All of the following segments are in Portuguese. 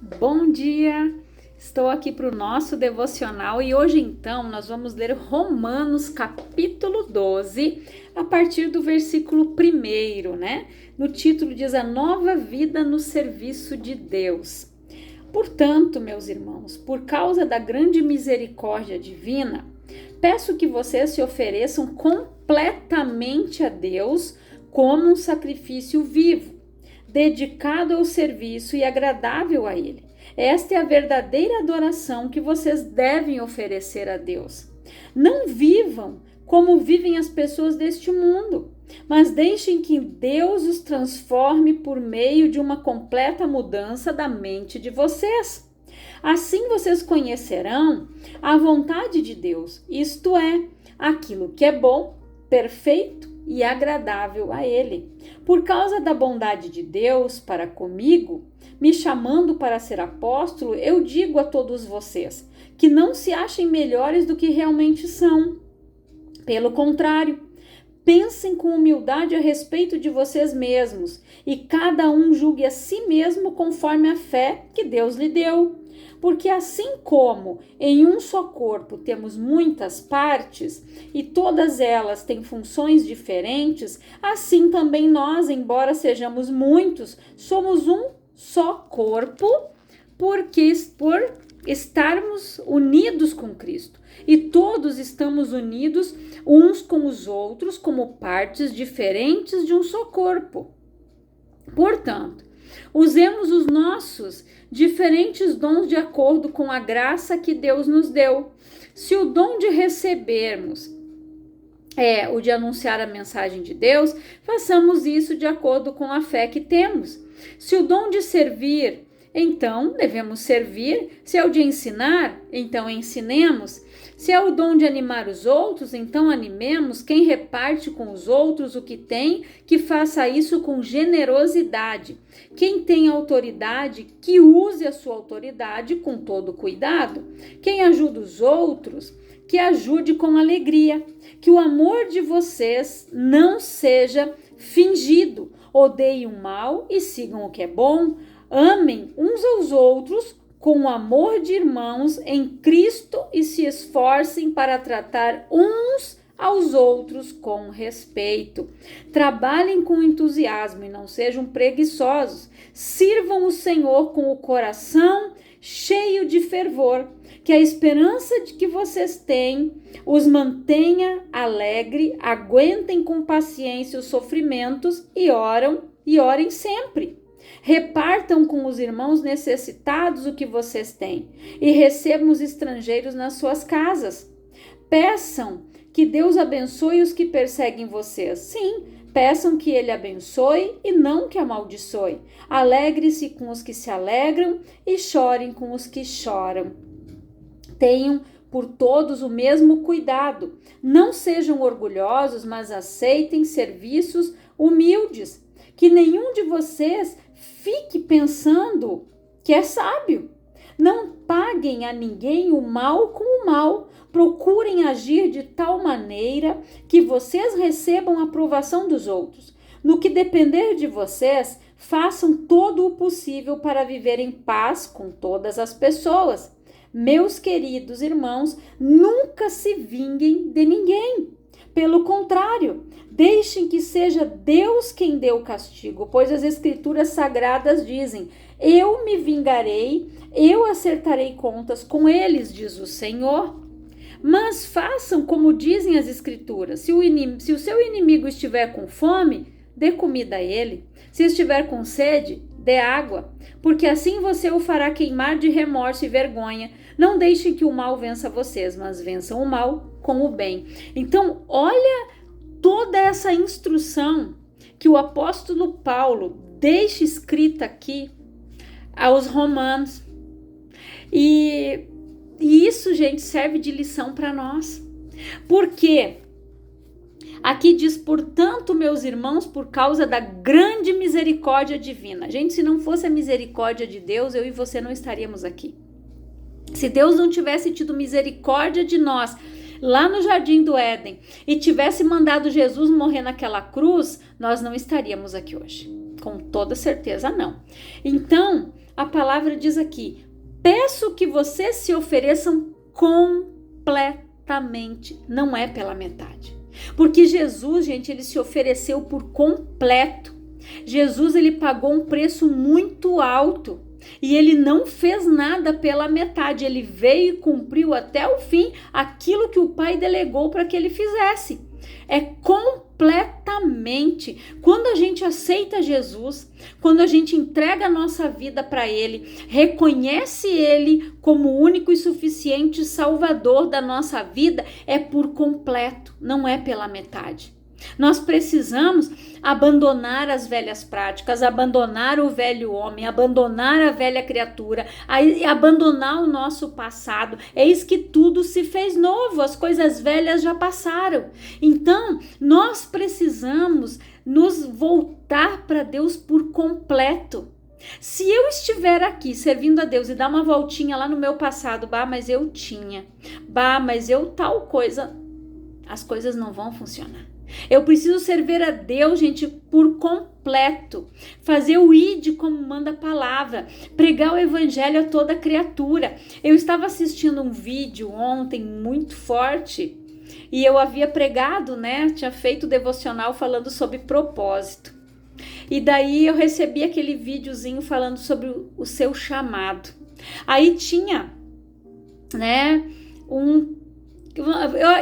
Bom dia! Estou aqui para o nosso devocional e hoje então nós vamos ler Romanos capítulo 12, a partir do versículo 1, né? No título diz a nova vida no serviço de Deus. Portanto, meus irmãos, por causa da grande misericórdia divina, peço que vocês se ofereçam completamente a Deus como um sacrifício vivo, dedicado ao serviço e agradável a Ele. Esta é a verdadeira adoração que vocês devem oferecer a Deus. Não vivam como vivem as pessoas deste mundo, mas deixem que Deus os transforme por meio de uma completa mudança da mente de vocês. Assim vocês conhecerão a vontade de Deus, isto é, aquilo que é bom, perfeito e agradável a Ele. Por causa da bondade de Deus para comigo, me chamando para ser apóstolo, eu digo a todos vocês que não se achem melhores do que realmente são. Pelo contrário, pensem com humildade a respeito de vocês mesmos e cada um julgue a si mesmo conforme a fé que Deus lhe deu. Porque assim como em um só corpo temos muitas partes e todas elas têm funções diferentes, assim também nós, embora sejamos muitos, somos um só corpo por estarmos unidos com Cristo. E todos estamos unidos uns com os outros como partes diferentes de um só corpo. Portanto, usemos os nossos diferentes dons de acordo com a graça que Deus nos deu. Se o dom de recebermos é o de anunciar a mensagem de Deus, façamos isso de acordo com a fé que temos. Se o dom de servir, então devemos servir. Se é o de ensinar, então ensinemos. Se é o dom de animar os outros, então animemos. Quem reparte com os outros o que tem, que faça isso com generosidade. Quem tem autoridade, que use a sua autoridade com todo cuidado. Quem ajuda os outros, que ajude com alegria. Que o amor de vocês não seja fingido. Odeiem o mal e sigam o que é bom. Amem uns aos outros com o amor de irmãos em Cristo e se esforcem para tratar uns aos outros com respeito. Trabalhem com entusiasmo e não sejam preguiçosos. Sirvam o Senhor com o coração cheio de fervor. Que a esperança de que vocês têm os mantenha alegre, aguentem com paciência os sofrimentos e orem sempre. Repartam com os irmãos necessitados o que vocês têm e recebam os estrangeiros nas suas casas. Peçam que Deus abençoe os que perseguem vocês. Sim, peçam que Ele abençoe e não que amaldiçoe. Alegre-se com os que se alegram e chorem com os que choram. Tenham por todos o mesmo cuidado. Não sejam orgulhosos, mas aceitem serviços humildes. Que nenhum de vocês fique pensando que é sábio. Não paguem a ninguém o mal com o mal. Procurem agir de tal maneira que vocês recebam a aprovação dos outros. No que depender de vocês, façam todo o possível para viver em paz com todas as pessoas. Meus queridos irmãos, nunca se vinguem de ninguém. Pelo contrário, deixem que seja Deus quem dê o castigo, pois as Escrituras Sagradas dizem: eu me vingarei, eu acertarei contas com eles, diz o Senhor. Mas façam como dizem as Escrituras: se o seu inimigo estiver com fome, dê comida a ele. Se estiver com sede, dê água, porque assim você o fará queimar de remorso e vergonha. Não deixem que o mal vença vocês, mas vençam o mal com o bem. Então, olha toda essa instrução que o apóstolo Paulo deixa escrita aqui aos romanos. E isso, gente, serve de lição para nós. Porque aqui diz, portanto, meus irmãos, por causa da grande misericórdia divina. Gente, se não fosse a misericórdia de Deus, eu e você não estaríamos aqui. Se Deus não tivesse tido misericórdia de nós lá no Jardim do Éden e tivesse mandado Jesus morrer naquela cruz, nós não estaríamos aqui hoje. Com toda certeza não. Então, a palavra diz aqui: peço que vocês se ofereçam completamente, não é pela metade. Porque Jesus, gente, ele se ofereceu por completo. Jesus, ele pagou um preço muito alto e ele não fez nada pela metade. Ele veio e cumpriu até o fim aquilo que o Pai delegou para que ele fizesse. É completamente. Quando a gente aceita Jesus, quando a gente entrega a nossa vida para Ele, reconhece Ele como o único e suficiente Salvador da nossa vida, é por completo, não é pela metade. Nós precisamos abandonar as velhas práticas, abandonar o velho homem, abandonar a velha criatura, abandonar o nosso passado. Eis que tudo se fez novo, as coisas velhas já passaram. Então, nós precisamos nos voltar para Deus por completo. Se eu estiver aqui servindo a Deus e dar uma voltinha lá no meu passado, mas eu tinha, mas eu tal coisa, as coisas não vão funcionar. Eu preciso servir a Deus, gente, por completo. Fazer o ide como manda a palavra. Pregar o evangelho a toda criatura. Eu estava assistindo um vídeo ontem muito forte e eu havia pregado, né? Tinha feito devocional falando sobre propósito. E daí eu recebi aquele videozinho falando sobre o seu chamado. Aí tinha, né?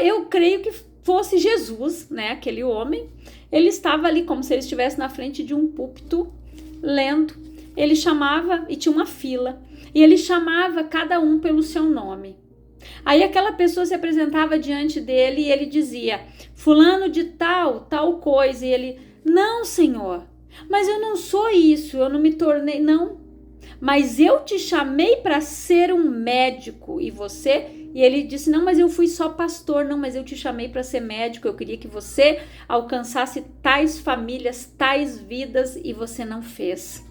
Eu creio que fosse Jesus, né, aquele homem, ele estava ali como se ele estivesse na frente de um púlpito lendo. Ele chamava, e tinha uma fila, e ele chamava cada um pelo seu nome. Aí aquela pessoa se apresentava diante dele e ele dizia: fulano de tal coisa, e ele: não, Senhor, mas eu não sou isso, eu não me tornei, não, mas eu te chamei para ser um médico, e você... E ele disse: não, mas eu fui só pastor. Não, mas eu te chamei para ser médico. Eu queria que você alcançasse tais famílias, tais vidas, e você não fez.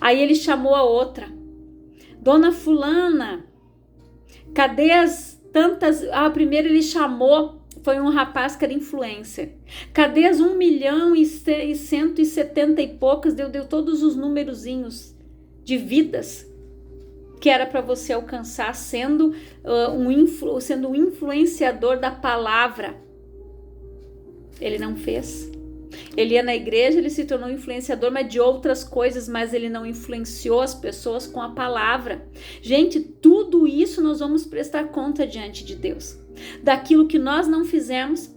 Aí ele chamou a outra: dona fulana, cadê as tantas... primeiro ele chamou, foi um rapaz que era influencer. Cadê as 1.170.000 e poucas? Deu todos os numerozinhos de vidas que era para você alcançar sendo um influenciador da palavra. Ele não fez. Ele ia na igreja, ele se tornou influenciador, mas de outras coisas, mas ele não influenciou as pessoas com a palavra. Gente, tudo isso nós vamos prestar conta diante de Deus. Daquilo que nós não fizemos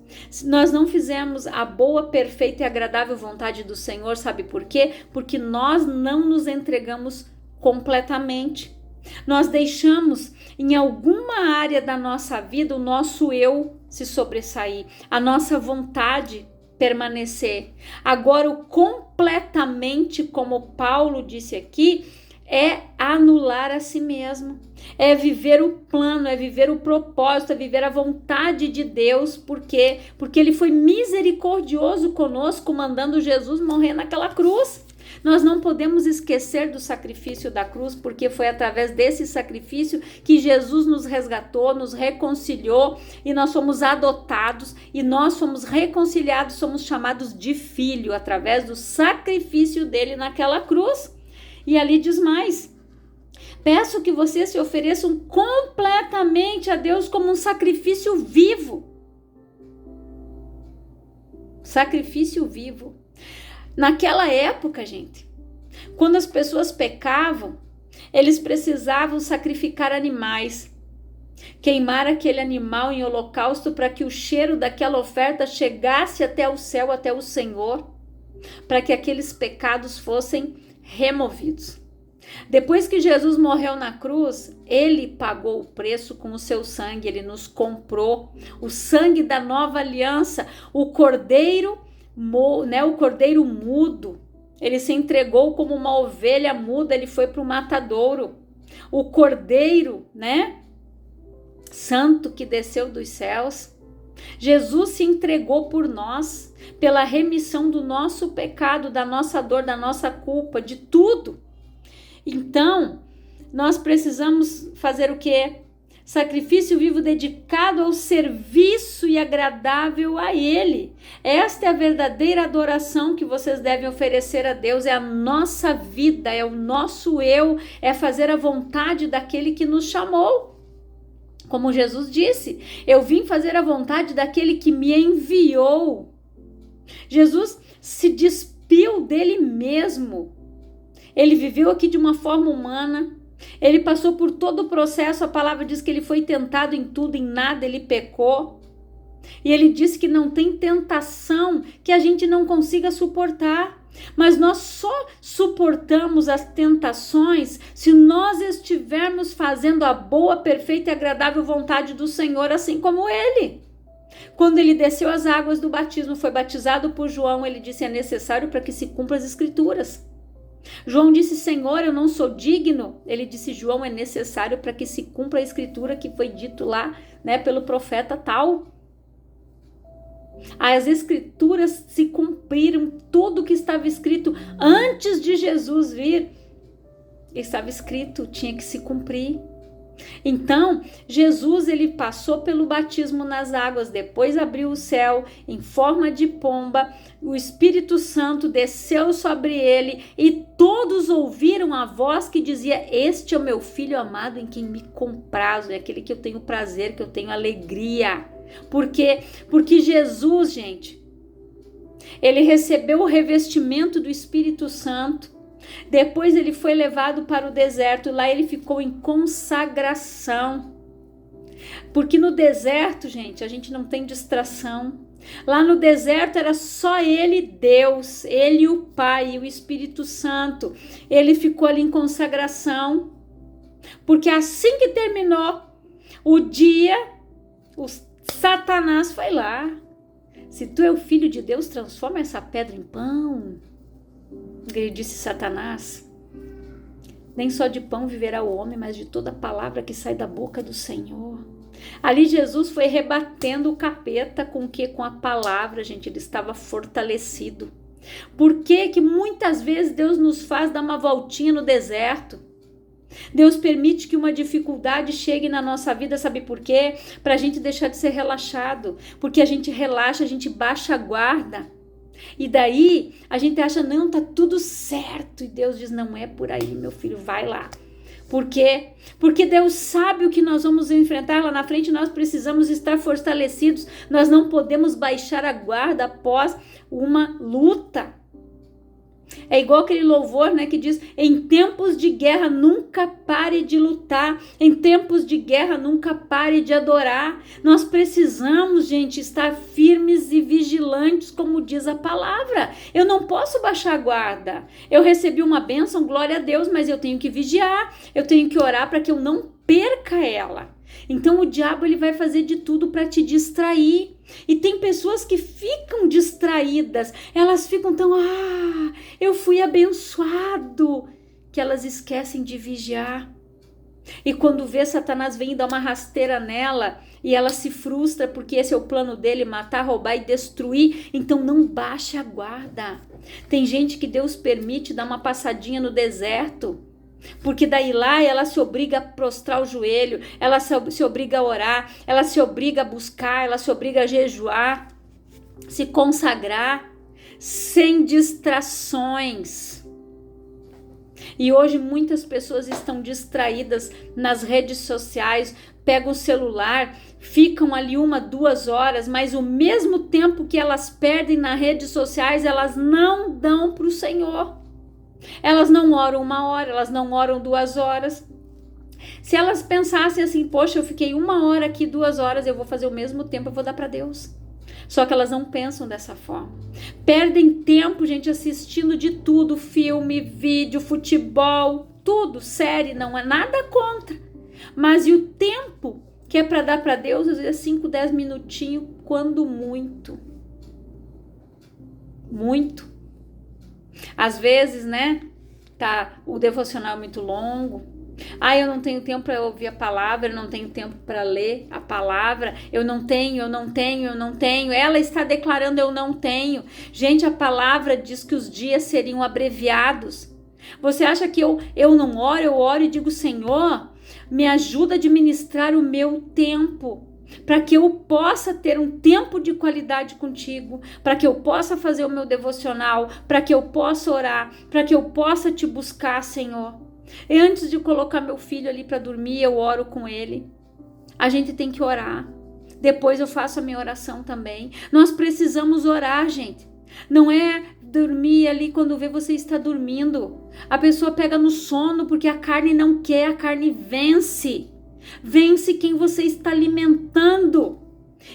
a boa, perfeita e agradável vontade do Senhor, sabe por quê? Porque nós não nos entregamos completamente. Nós deixamos em alguma área da nossa vida o nosso eu se sobressair, a nossa vontade permanecer. Agora, o completamente, como Paulo disse aqui, é anular a si mesmo, é viver o plano, é viver o propósito, é viver a vontade de Deus. Por quê? Porque ele foi misericordioso conosco, mandando Jesus morrer naquela cruz. Nós não podemos esquecer do sacrifício da cruz, porque foi através desse sacrifício que Jesus nos resgatou, nos reconciliou, e nós somos adotados, e nós somos reconciliados, somos chamados de filho, através do sacrifício dele naquela cruz. E ali diz mais: peço que vocês se ofereçam completamente a Deus como um sacrifício vivo. Sacrifício vivo. Naquela época, gente, quando as pessoas pecavam, eles precisavam sacrificar animais, queimar aquele animal em holocausto para que o cheiro daquela oferta chegasse até o céu, até o Senhor, para que aqueles pecados fossem removidos. Depois que Jesus morreu na cruz, ele pagou o preço com o seu sangue, ele nos comprou, o sangue da nova aliança, o cordeiro mudo, ele se entregou como uma ovelha muda, ele foi para o matadouro. O cordeiro, santo que desceu dos céus, Jesus se entregou por nós, pela remissão do nosso pecado, da nossa dor, da nossa culpa, de tudo. Então, nós precisamos fazer o quê? sacrifício vivo dedicado ao serviço e agradável a Ele. Esta é a verdadeira adoração que vocês devem oferecer a Deus, é a nossa vida, é o nosso eu, é fazer a vontade daquele que nos chamou. Como Jesus disse, eu vim fazer a vontade daquele que me enviou. Jesus se despiu dele mesmo. Ele viveu aqui de uma forma humana. Ele passou por todo o processo. A palavra diz que ele foi tentado em tudo, em nada ele pecou. E ele disse que não tem tentação que a gente não consiga suportar. Mas nós só suportamos as tentações se nós estivermos fazendo a boa, perfeita e agradável vontade do Senhor, assim como ele. Quando ele desceu as águas do batismo, foi batizado por João, ele disse: é necessário para que se cumpra as escrituras. João disse: Senhor, eu não sou digno. Ele disse: João, é necessário para que se cumpra a escritura que foi dito lá, né, pelo profeta tal. As escrituras se cumpriram, tudo que estava escrito antes de Jesus vir, estava escrito, tinha que se cumprir. Então, Jesus, ele passou pelo batismo nas águas, depois abriu o céu em forma de pomba, o Espírito Santo desceu sobre ele e todos ouviram a voz que dizia: este é o meu filho amado em quem me comprazo, é aquele que eu tenho prazer, que eu tenho alegria. Por quê? Porque Jesus, gente, ele recebeu o revestimento do Espírito Santo. Depois ele foi levado para o deserto, lá ele ficou em consagração. Porque no deserto, gente, a gente não tem distração. Lá no deserto era só ele, Deus, ele, o Pai e o Espírito Santo. Ele ficou ali em consagração. Porque assim que terminou o dia, Satanás foi lá. Se tu é o filho de Deus, transforma essa pedra em pão. Ele disse Satanás: nem só de pão viverá o homem, mas de toda palavra que sai da boca do Senhor. Ali Jesus foi rebatendo o capeta com o quê? Com a palavra, gente. Ele estava fortalecido. Por que muitas vezes Deus nos faz dar uma voltinha no deserto? Deus permite que uma dificuldade chegue na nossa vida, sabe por quê? Para a gente deixar de ser relaxado. Porque a gente relaxa, a gente baixa a guarda. E daí a gente acha: não, tá tudo certo. E Deus diz: não é por aí, meu filho, vai lá. Por quê? Porque Deus sabe o que nós vamos enfrentar lá na frente. Nós precisamos estar fortalecidos. Nós não podemos baixar a guarda após uma luta. É igual aquele louvor, né, que diz: em tempos de guerra nunca pare de lutar, em tempos de guerra nunca pare de adorar. Nós precisamos, gente, estar firmes e vigilantes, como diz a palavra. Eu não posso baixar a guarda. Eu recebi uma bênção, glória a Deus, mas eu tenho que vigiar, eu tenho que orar para que eu não perca ela. Então o diabo, ele vai fazer de tudo para te distrair. E tem pessoas que ficam distraídas, elas ficam tão: eu fui abençoado, que elas esquecem de vigiar. E quando vê, Satanás vem e dá uma rasteira nela, e ela se frustra, porque esse é o plano dele: matar, roubar e destruir. Então não baixe a guarda. Tem gente que Deus permite dar uma passadinha no deserto, porque daí lá ela se obriga a prostrar o joelho, ela se obriga a orar, ela se obriga a buscar, ela se obriga a jejuar, se consagrar, sem distrações. E hoje muitas pessoas estão distraídas nas redes sociais, pegam o celular, ficam ali 1, 2 horas, mas o mesmo tempo que elas perdem nas redes sociais, elas não dão para o Senhor. Elas não oram 1 hora, elas não oram 2 horas. Se elas pensassem assim: poxa, eu fiquei 1 hora aqui, 2 horas, eu vou fazer o mesmo tempo, eu vou dar para Deus. Só que elas não pensam dessa forma. Perdem tempo, gente, assistindo de tudo: filme, vídeo, futebol, tudo, série, não é nada contra. Mas e o tempo que é para dar para Deus? Às vezes 5, 10 minutinhos, quando muito. Muito. Às vezes, né, tá o devocional muito longo. Eu não tenho tempo para ouvir a palavra, eu não tenho tempo para ler a palavra, eu não tenho. Ela está declarando: eu não tenho. Gente, a palavra diz que os dias seriam abreviados. Você acha que eu não oro? Eu oro e digo: Senhor, me ajuda a administrar o meu tempo, para que eu possa ter um tempo de qualidade contigo, para que eu possa fazer o meu devocional, para que eu possa orar, para que eu possa te buscar, Senhor. E antes de colocar meu filho ali para dormir, eu oro com ele. A gente tem que orar. Depois eu faço a minha oração também. Nós precisamos orar, gente. Não é dormir ali quando vê você está dormindo. A pessoa pega no sono porque a carne não quer, a carne vence. Vence quem você está alimentando.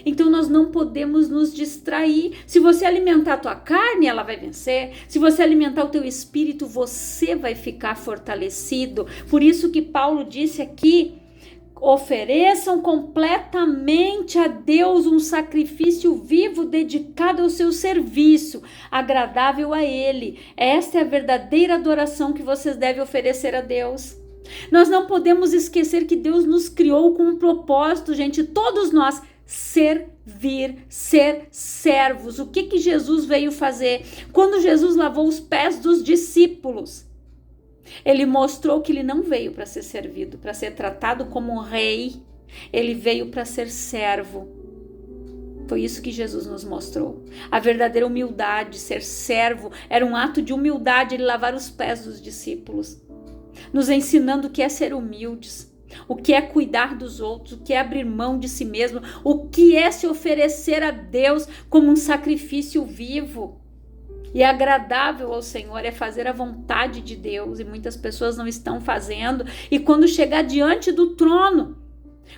Então nós não podemos nos distrair. Se você alimentar a tua carne, ela vai vencer. Se você alimentar o teu espírito, você vai ficar fortalecido. Por isso que Paulo disse aqui: ofereçam completamente a Deus um sacrifício vivo dedicado ao seu serviço, agradável a Ele. Esta é a verdadeira adoração que vocês devem oferecer a Deus. Nós não podemos esquecer que Deus nos criou com um propósito, gente. Todos nós servir, ser servos. O que Jesus veio fazer? Quando Jesus lavou os pés dos discípulos, ele mostrou que ele não veio para ser servido, para ser tratado como um rei. Ele veio para ser servo. Foi isso que Jesus nos mostrou. A verdadeira humildade, ser servo, era um ato de humildade, ele lavar os pés dos discípulos, nos ensinando o que é ser humildes, o que é cuidar dos outros, o que é abrir mão de si mesmo, o que é se oferecer a Deus como um sacrifício vivo e agradável ao Senhor, é fazer a vontade de Deus, e muitas pessoas não estão fazendo. E quando chegar diante do trono,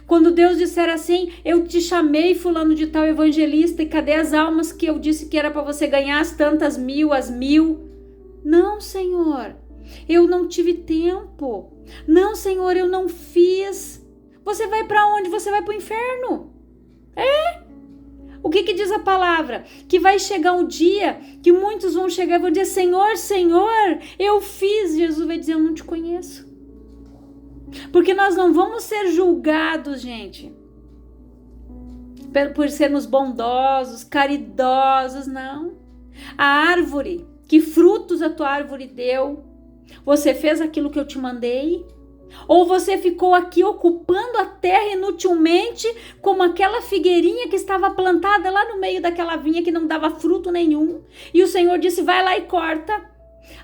quando Deus disser assim: eu te chamei, fulano de tal evangelista, e cadê as almas que eu disse que era para você ganhar, as tantas mil, as 1000? Não, Senhor, eu não tive tempo. Não, Senhor, eu não fiz. Você vai para onde? Você vai para o inferno. O que diz a palavra? Que vai chegar um dia que muitos vão chegar e vão dizer: Senhor, Senhor, eu fiz. Jesus vai dizer: eu não te conheço. Porque nós não vamos ser julgados, gente, por sermos bondosos, caridosos, não. A árvore, que frutos a tua árvore deu? Você fez aquilo que eu te mandei? Ou você ficou aqui ocupando a terra inutilmente, como aquela figueirinha que estava plantada lá no meio daquela vinha que não dava fruto nenhum? E o Senhor disse: vai lá e corta.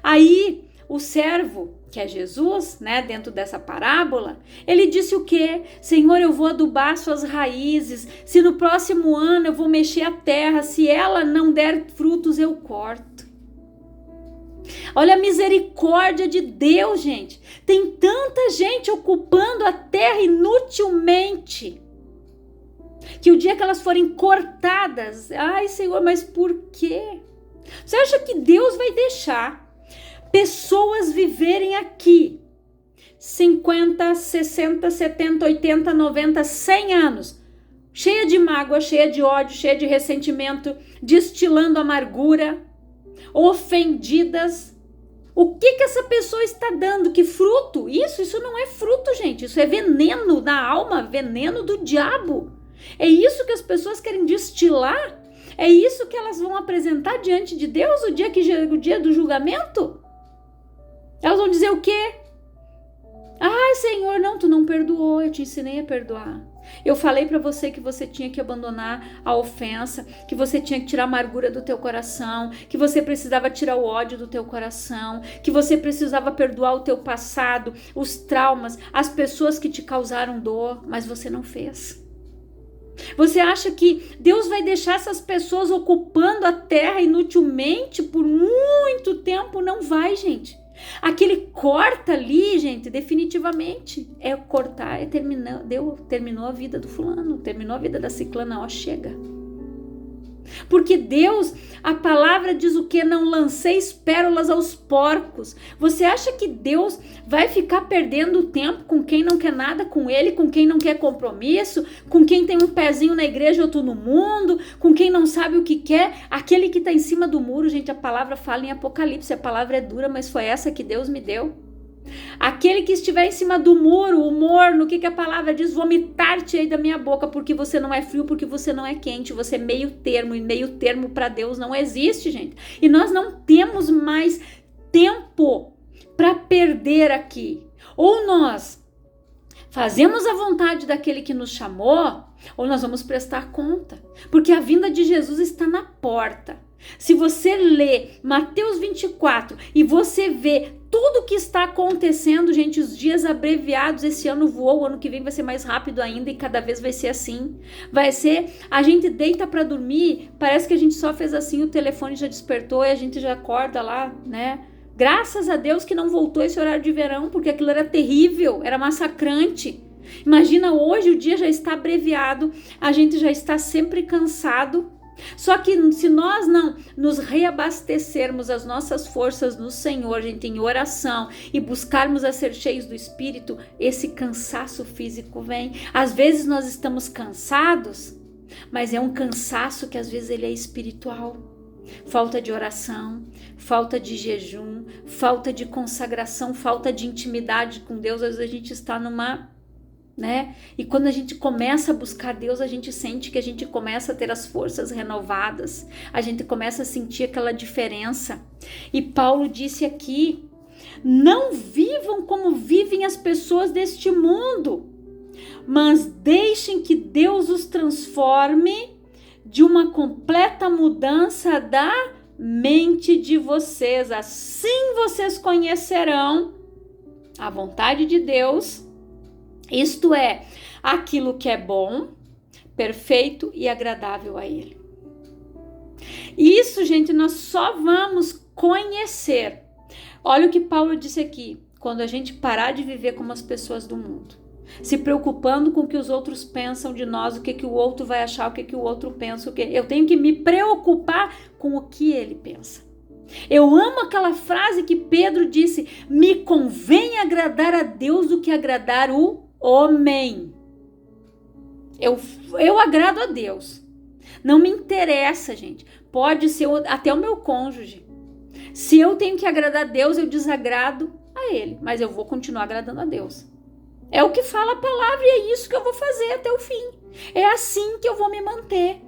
Aí o servo, que é Jesus, né, dentro dessa parábola, ele disse o quê? Senhor, eu vou adubar suas raízes. Se no próximo ano eu vou mexer a terra, se ela não der frutos, eu corto. Olha a misericórdia de Deus, gente. Tem tanta gente ocupando a terra inutilmente, que o dia que elas forem cortadas, ai, Senhor, mas por quê? Você acha que Deus vai deixar pessoas viverem aqui 50, 60, 70, 80, 90, 100 anos, cheia de mágoa, cheia de ódio, cheia de ressentimento, destilando amargura, ofendidas? O que essa pessoa está dando? Que fruto? Isso não é fruto, gente. Isso é veneno da alma, veneno do diabo. É isso que as pessoas querem destilar? É isso que elas vão apresentar diante de Deus o dia do julgamento? Elas vão dizer o quê? Ah, Senhor, não, tu não perdoou, eu te ensinei a perdoar. Eu falei para você que você tinha que abandonar a ofensa, que você tinha que tirar a amargura do teu coração, que você precisava tirar o ódio do teu coração, que você precisava perdoar o teu passado, os traumas, as pessoas que te causaram dor, mas você não fez. Você acha que Deus vai deixar essas pessoas ocupando a terra inutilmente por muito tempo? Não vai, gente. Aquele corta ali, gente, definitivamente é cortar, terminou a vida do fulano, terminou a vida da ciclana, ó, chega. Porque Deus, a palavra diz o que? Não lanceis pérolas aos porcos. Você acha que Deus vai ficar perdendo tempo com quem não quer nada com ele, com quem não quer compromisso, com quem tem um pezinho na igreja e outro no mundo, com quem não sabe o que quer? Aquele que está em cima do muro, gente, a palavra fala em Apocalipse, a palavra é dura, mas foi essa que Deus me deu. Aquele que estiver em cima do muro, o morno, o que a palavra diz? Vomitar-te aí da minha boca, porque você não é frio, porque você não é quente, você é meio termo, e meio termo para Deus não existe, gente. E nós não temos mais tempo para perder aqui. Ou nós Fazemos a vontade daquele que nos chamou ou nós vamos prestar conta? Porque a vinda de Jesus está na porta. Se você lê Mateus 24 e você vê tudo que está acontecendo, gente, os dias abreviados, esse ano voou, o ano que vem vai ser mais rápido ainda e cada vez vai ser assim. Vai ser, a gente deita para dormir, parece que a gente só fez assim, o telefone já despertou e a gente já acorda lá, né? Graças a Deus que não voltou esse horário de verão, porque aquilo era terrível, era massacrante. Imagina, hoje o dia já está abreviado, a gente já está sempre cansado. Só que se nós não nos reabastecermos as nossas forças no Senhor, gente, em oração e buscarmos a ser cheios do Espírito, esse cansaço físico vem. Às vezes nós estamos cansados, mas é um cansaço que às vezes ele é espiritual. Falta de oração, falta de jejum, falta de consagração, falta de intimidade com Deus. Às vezes a gente está né? E quando a gente começa a buscar Deus, a gente sente que a gente começa a ter as forças renovadas, a gente começa a sentir aquela diferença. E Paulo disse aqui: não vivam como vivem as pessoas deste mundo, mas deixem que Deus os transforme de uma completa mudança da mente de vocês. Assim vocês conhecerão a vontade de Deus, isto é, aquilo que é bom, perfeito e agradável a Ele. Isso, gente, nós só vamos conhecer. Olha o que Paulo disse aqui: quando a gente parar de viver como as pessoas do mundo, se preocupando com o que os outros pensam de nós, o que o outro vai achar, o que o outro pensa, eu tenho que me preocupar com o que ele pensa. Eu amo aquela frase que Pedro disse: me convém agradar a Deus do que agradar o homem. Eu agrado a Deus. Não me interessa, gente. Pode ser até o meu cônjuge. Se eu tenho que agradar a Deus, eu desagrado a ele, mas eu vou continuar agradando a Deus. É o que fala a palavra e é isso que eu vou fazer até o fim. É assim que eu vou me manter.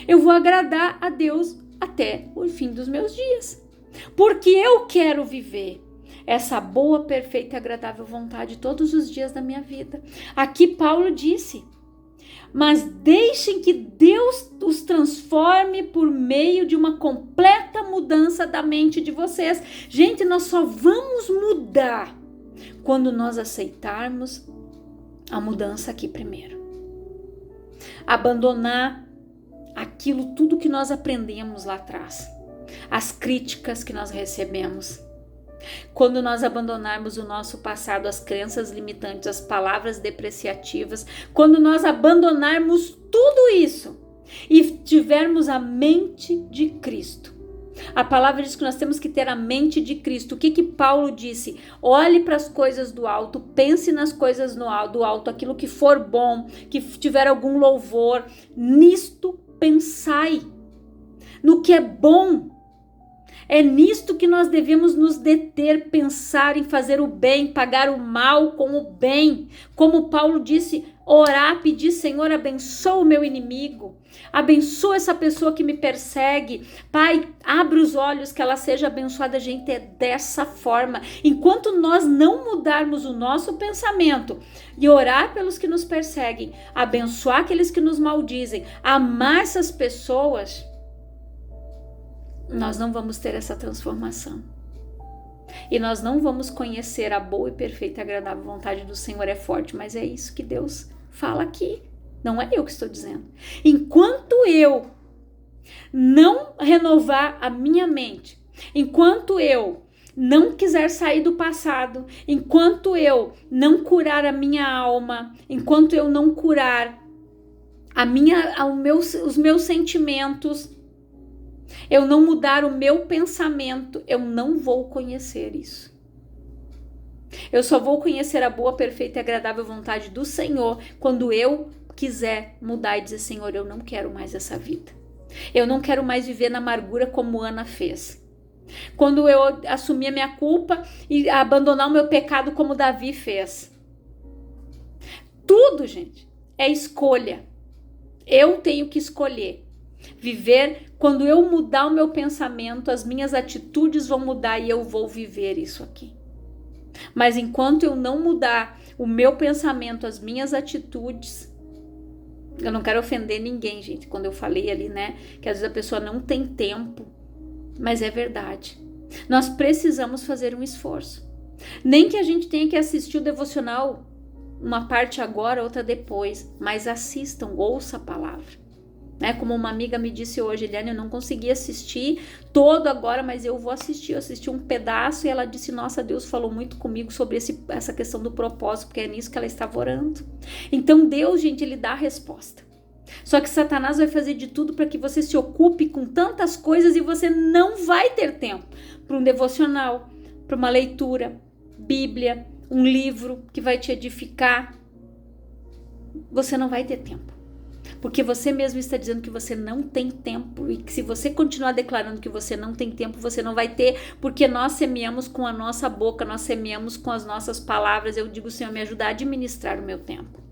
Eu vou agradar a Deus até o fim dos meus dias. Porque eu quero viver essa boa, perfeita e agradável vontade todos os dias da minha vida. Aqui Paulo disse: mas deixem que Deus os transforme por meio de uma completa mudança da mente de vocês. Gente, nós só vamos mudar quando nós aceitarmos a mudança aqui primeiro. Abandonar aquilo tudo que nós aprendemos lá atrás, as críticas que nós recebemos. Quando nós abandonarmos o nosso passado, as crenças limitantes, as palavras depreciativas, quando nós abandonarmos tudo isso e tivermos a mente de Cristo. A palavra diz que nós temos que ter a mente de Cristo. O que Paulo disse? Olhe para as coisas do alto, pense nas coisas do alto, aquilo que for bom, que tiver algum louvor. Nisto pensai, no que é bom. É nisto que nós devemos nos deter, pensar em fazer o bem, pagar o mal com o bem. Como Paulo disse, orar, pedir: Senhor, abençoa o meu inimigo, abençoa essa pessoa que me persegue. Pai, abre os olhos que ela seja abençoada. Gente, é dessa forma. Enquanto nós não mudarmos o nosso pensamento e orar pelos que nos perseguem, abençoar aqueles que nos maldizem, amar essas pessoas, nós não vamos ter essa transformação. E nós não vamos conhecer a boa e perfeita e agradável vontade do Senhor. É forte, mas é isso que Deus fala aqui. Não é eu que estou dizendo. Enquanto eu não renovar a minha mente, enquanto eu não quiser sair do passado, enquanto eu não curar a minha alma, enquanto eu não curar os meus sentimentos, eu não mudar o meu pensamento, eu não vou conhecer isso. Eu só vou conhecer a boa, perfeita e agradável vontade do Senhor quando eu quiser mudar e dizer: Senhor, eu não quero mais essa vida. Eu não quero mais viver na amargura como Ana fez. Quando eu assumir a minha culpa e abandonar o meu pecado como Davi fez. Tudo, gente, é escolha. Eu tenho que escolher viver. Quando eu mudar o meu pensamento, as minhas atitudes vão mudar e eu vou viver isso aqui. Mas enquanto eu não mudar o meu pensamento, as minhas atitudes. Eu não quero ofender ninguém, gente, quando eu falei ali, né, que às vezes a pessoa não tem tempo, mas é verdade. Nós precisamos fazer um esforço. Nem que a gente tenha que assistir o devocional, uma parte agora, outra depois, mas assistam, ouça a palavra. Né? Como uma amiga me disse hoje, Eliane, eu não consegui assistir todo agora, mas eu vou assistir. Eu assisti um pedaço e ela disse, nossa, Deus falou muito comigo sobre essa questão do propósito, porque é nisso que ela estava orando. Então Deus, gente, ele dá a resposta. Só que Satanás vai fazer de tudo para que você se ocupe com tantas coisas e você não vai ter tempo para um devocional, para uma leitura, Bíblia, um livro que vai te edificar. Você não vai ter tempo. Porque você mesmo está dizendo que você não tem tempo e que se você continuar declarando que você não tem tempo, você não vai ter, porque nós semeamos com a nossa boca, nós semeamos com as nossas palavras. Eu digo, Senhor, me ajuda a administrar o meu tempo.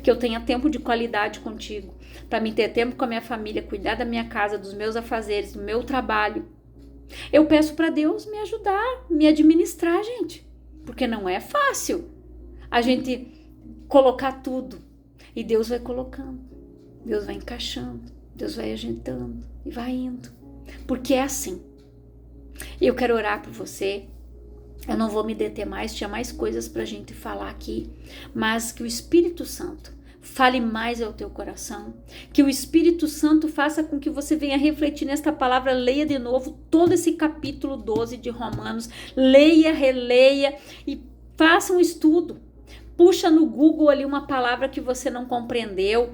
Que eu tenha tempo de qualidade contigo, para mim ter tempo com a minha família, cuidar da minha casa, dos meus afazeres, do meu trabalho. Eu peço para Deus me ajudar, me administrar, gente. Porque não é fácil a gente colocar tudo. E Deus vai colocando. Deus vai encaixando, Deus vai ajeitando e vai indo. Porque é assim. Eu quero orar por você. Eu não vou me deter mais, tinha mais coisas pra gente falar aqui. Mas que o Espírito Santo fale mais ao teu coração. Que o Espírito Santo faça com que você venha refletir nesta palavra. Leia de novo todo esse capítulo 12 de Romanos. Leia, releia e faça um estudo. Puxa no Google ali uma palavra que você não compreendeu.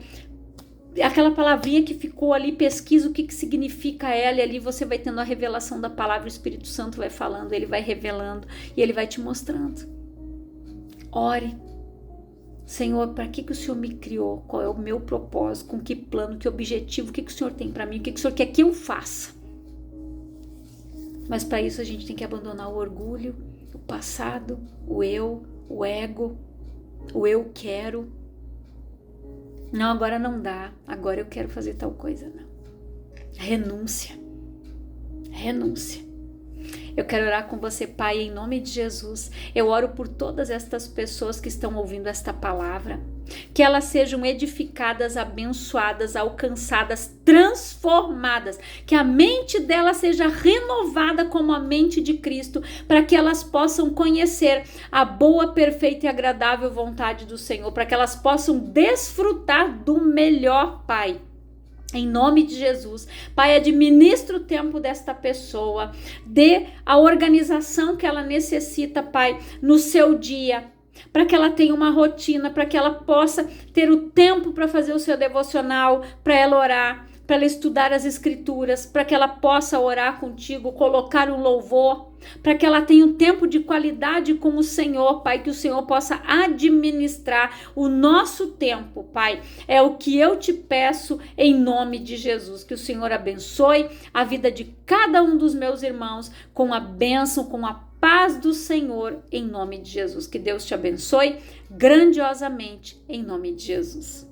Aquela palavrinha que ficou ali, pesquisa o que significa ela, e ali você vai tendo a revelação da palavra, o Espírito Santo vai falando, ele vai revelando e ele vai te mostrando. Ore. Senhor, para que o Senhor me criou? Qual é o meu propósito? Com que plano, que objetivo? O que o Senhor tem para mim? O que o Senhor quer que eu faça? Mas para isso a gente tem que abandonar o orgulho, o passado, o eu, o ego, o eu quero. Não, agora não dá. Agora eu quero fazer tal coisa. Não. Renúncia. Renúncia. Eu quero orar com você, Pai, em nome de Jesus. Eu oro por todas estas pessoas que estão ouvindo esta palavra. Que elas sejam edificadas, abençoadas, alcançadas, transformadas. Que a mente delas seja renovada como a mente de Cristo, para que elas possam conhecer a boa, perfeita e agradável vontade do Senhor, para que elas possam desfrutar do melhor, Pai. Em nome de Jesus, Pai, administra o tempo desta pessoa, dê a organização que ela necessita, Pai, no seu dia, para que ela tenha uma rotina, para que ela possa ter o tempo para fazer o seu devocional, para ela orar, para ela estudar as escrituras, para que ela possa orar contigo, colocar um louvor, para que ela tenha um tempo de qualidade com o Senhor, Pai, que o Senhor possa administrar o nosso tempo, Pai. É o que eu te peço em nome de Jesus, que o Senhor abençoe a vida de cada um dos meus irmãos com a bênção, com a paz do Senhor, em nome de Jesus. Que Deus te abençoe grandiosamente, em nome de Jesus.